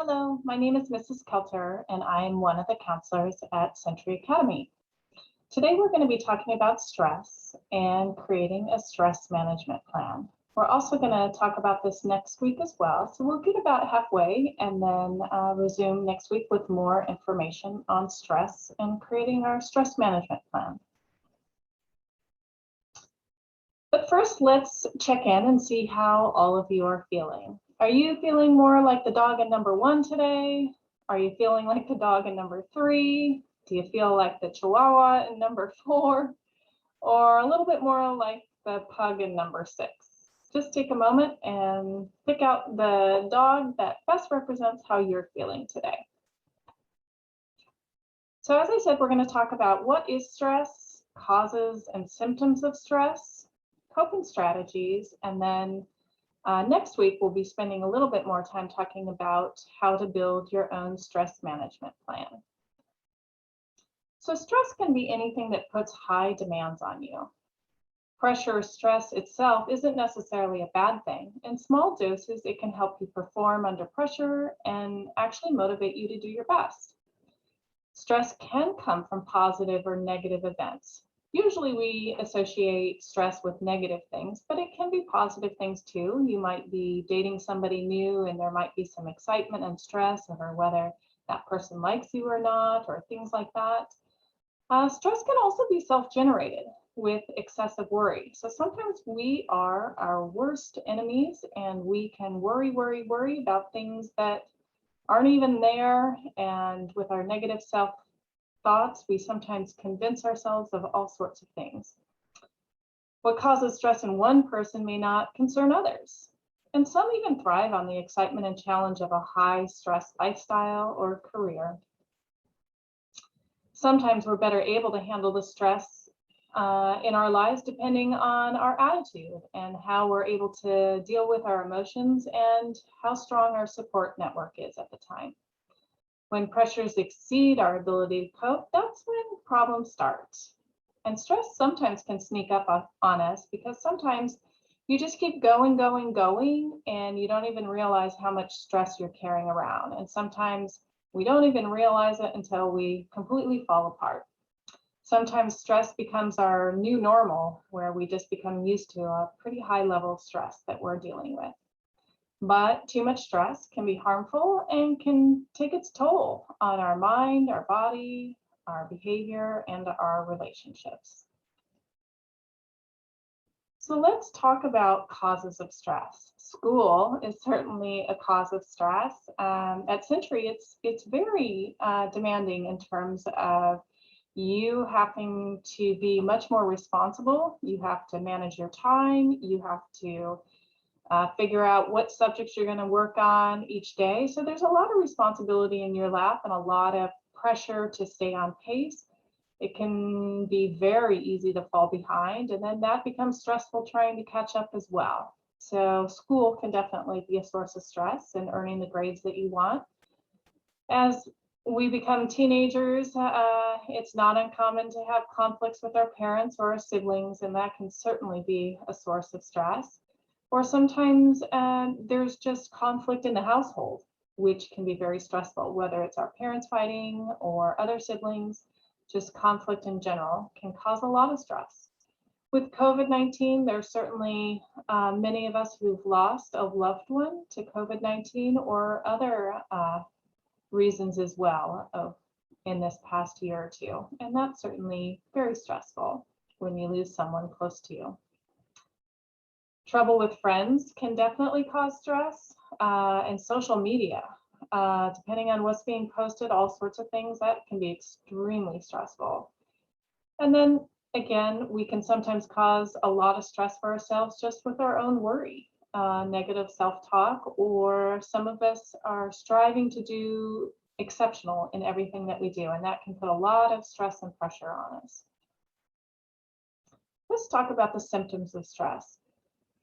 Hello, my name is Mrs. Kelter, and I am one of the counselors at Century Academy. Today, we're going to be talking about stress and creating a stress management plan. We're also going to talk about this next week as well. So we'll get about halfway and then resume next week with more information on stress and creating our stress management plan. But first, let's check in and see how all of you are feeling. Are you feeling more like the dog in number 1 today? Are you feeling like the dog in number 3? Do you feel like the Chihuahua in number 4? Or a little bit more like the pug in number 6? Just take a moment and pick out the dog that best represents how you're feeling today. So as I said, we're going to talk about what is stress, causes and symptoms of stress, coping strategies, and then next week we'll be spending a little bit more time talking about how to build your own stress management plan. So stress can be anything that puts high demands on you. Pressure or stress itself isn't necessarily a bad thing. In small doses, it can help you perform under pressure and actually motivate you to do your best. Stress can come from positive or negative events. Usually we associate stress with negative things, but it can be positive things too. You might be dating somebody new and there might be some excitement and stress over whether that person likes you or not, or things like that. Stress can also be self-generated with excessive worry. So sometimes we are our worst enemies and we can worry about things that aren't even there. And with our negative self-thoughts, we sometimes convince ourselves of all sorts of things. What causes stress in one person may not concern others. And some even thrive on the excitement and challenge of a high stress lifestyle or career. Sometimes we're better able to handle the stress in our lives depending on our attitude and how we're able to deal with our emotions and how strong our support network is at the time. When pressures exceed our ability to cope, that's when problems start. And stress sometimes can sneak up on us because sometimes you just keep going, and you don't even realize how much stress you're carrying around. And sometimes we don't even realize it until we completely fall apart. Sometimes stress becomes our new normal, where we just become used to a pretty high level of stress that we're dealing with. But too much stress can be harmful and can take its toll on our mind, our body, our behavior, and our relationships. So let's talk about causes of stress. School is certainly a cause of stress. At Century, it's very demanding in terms of you having to be much more responsible. You have to manage your time. You have to figure out what subjects you're going to work on each day. So there's a lot of responsibility in your lap and a lot of pressure to stay on pace. It can be very easy to fall behind, and then that becomes stressful trying to catch up as well. So school can definitely be a source of stress in earning the grades that you want. As we become teenagers, it's not uncommon to have conflicts with our parents or our siblings, and that can certainly be a source of stress. Or sometimes there's just conflict in the household, which can be very stressful, whether it's our parents fighting or other siblings. Just conflict in general can cause a lot of stress. With COVID-19, there's certainly many of us who've lost a loved one to COVID-19 or other reasons as well in this past year or two. And that's certainly very stressful when you lose someone close to you. Trouble with friends can definitely cause stress, and social media. Depending on what's being posted, all sorts of things that can be extremely stressful. And then again, we can sometimes cause a lot of stress for ourselves just with our own worry, negative self-talk, or some of us are striving to do exceptional in everything that we do, and that can put a lot of stress and pressure on us. Let's talk about the symptoms of stress.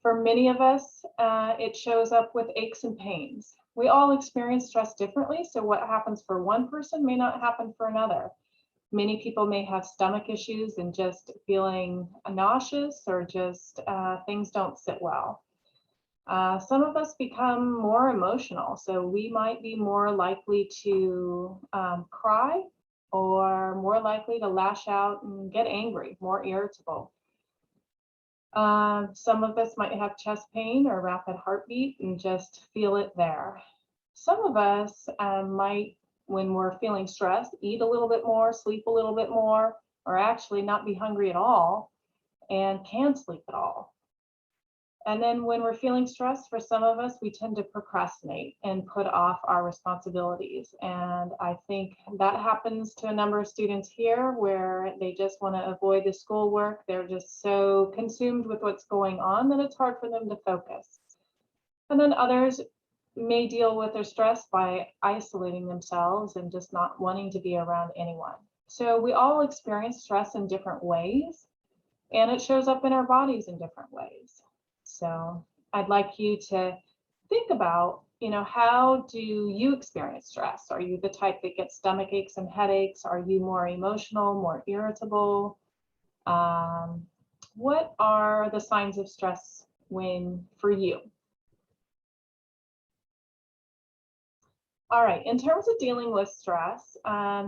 For many of us, it shows up with aches and pains. We all experience stress differently, so what happens for one person may not happen for another. Many people may have stomach issues and just feeling nauseous or just things don't sit well. Some of us become more emotional, so we might be more likely to cry or more likely to lash out and get angry, more irritable. Some of us might have chest pain or rapid heartbeat and just feel it there. Some of us might, when we're feeling stressed, eat a little bit more, sleep a little bit more, or actually not be hungry at all and can sleep at all. And then when we're feeling stressed, for some of us, we tend to procrastinate and put off our responsibilities. And I think that happens to a number of students here where they just want to avoid the schoolwork. They're just so consumed with what's going on that it's hard for them to focus. And then others may deal with their stress by isolating themselves and just not wanting to be around anyone. So we all experience stress in different ways, and it shows up in our bodies in different ways. So I'd like you to think about, how do you experience stress? Are you the type that gets stomach aches and headaches? Are you more emotional, more irritable? What are the signs of stress for you? All right, in terms of dealing with stress,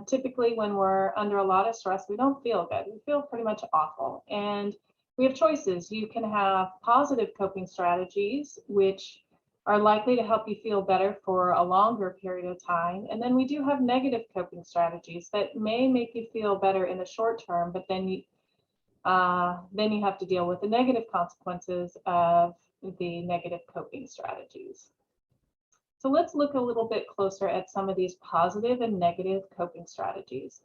typically when we're under a lot of stress, we don't feel good. We feel pretty much awful. And we have choices. You can have positive coping strategies, which are likely to help you feel better for a longer period of time. And then we do have negative coping strategies that may make you feel better in the short term, but then you have to deal with the negative consequences of the negative coping strategies. So let's look a little bit closer at some of these positive and negative coping strategies.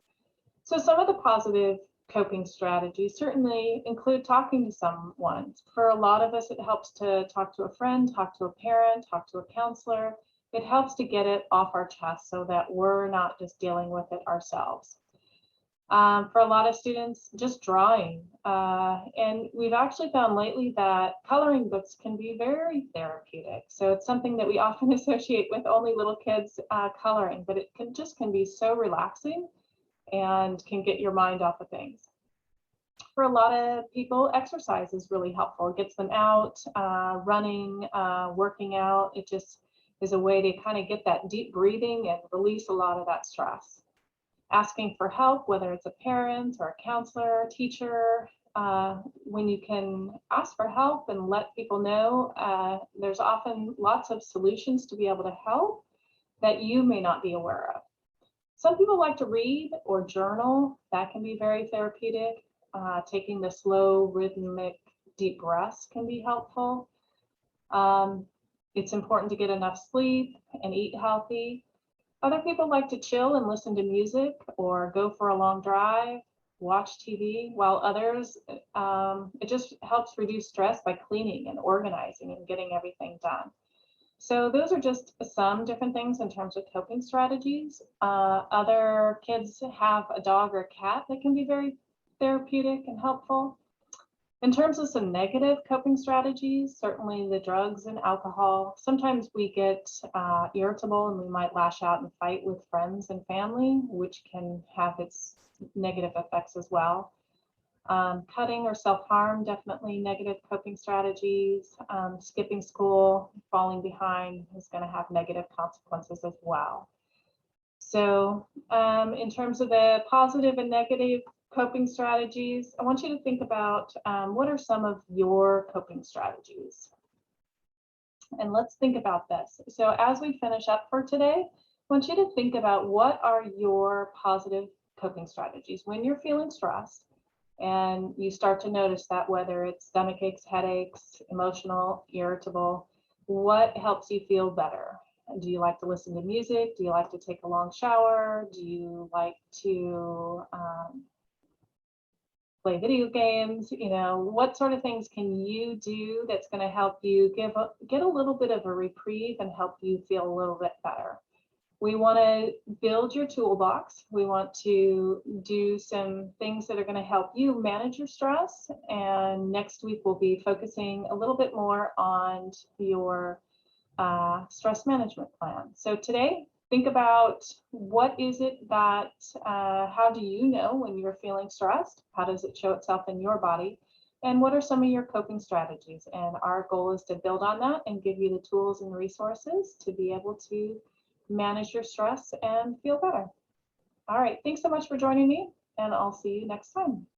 So some of the positive coping strategies certainly include talking to someone. For a lot of us, it helps to talk to a friend, talk to a parent, talk to a counselor. It helps to get it off our chest so that we're not just dealing with it ourselves. For a lot of students, just drawing. And we've actually found lately that coloring books can be very therapeutic. So it's something that we often associate with only little kids coloring, but it can be so relaxing and can get your mind off of things. For a lot of people, exercise is really helpful. It gets them out, running, working out. It just is a way to kind of get that deep breathing and release a lot of that stress. Asking for help, whether it's a parent or a counselor, or teacher, when you can ask for help and let people know, there's often lots of solutions to be able to help that you may not be aware of. Some people like to read or journal. That can be very therapeutic. Taking the slow, rhythmic, deep breaths can be helpful. It's important to get enough sleep and eat healthy. Other people like to chill and listen to music or go for a long drive, watch TV, while others, it just helps reduce stress by cleaning and organizing and getting everything done. So those are just some different things in terms of coping strategies. Other kids have a dog or a cat that can be very therapeutic and helpful. In terms of some negative coping strategies, certainly the drugs and alcohol. Sometimes we get irritable and we might lash out and fight with friends and family, which can have its negative effects as well. Cutting or self-harm, definitely negative coping strategies. Skipping school, falling behind is going to have negative consequences as well. So in terms of the positive and negative coping strategies, I want you to think about what are some of your coping strategies? And let's think about this. So as we finish up for today, I want you to think about what are your positive coping strategies when you're feeling stressed and you start to notice that, whether it's stomach aches, headaches, emotional, irritable, what helps you feel better? Do you like to listen to music? Do you like to take a long shower? Do you like to play video games? What sort of things can you do that's going to help you get a little bit of a reprieve and help you feel a little bit better? We want to build your toolbox. We want to do some things that are going to help you manage your stress. And next week, we'll be focusing a little bit more on your stress management plan. So today, think about what is it how do you know when you're feeling stressed? How does it show itself in your body? And what are some of your coping strategies? And our goal is to build on that and give you the tools and resources to be able to manage your stress and feel better. All right, thanks so much for joining me, and I'll see you next time.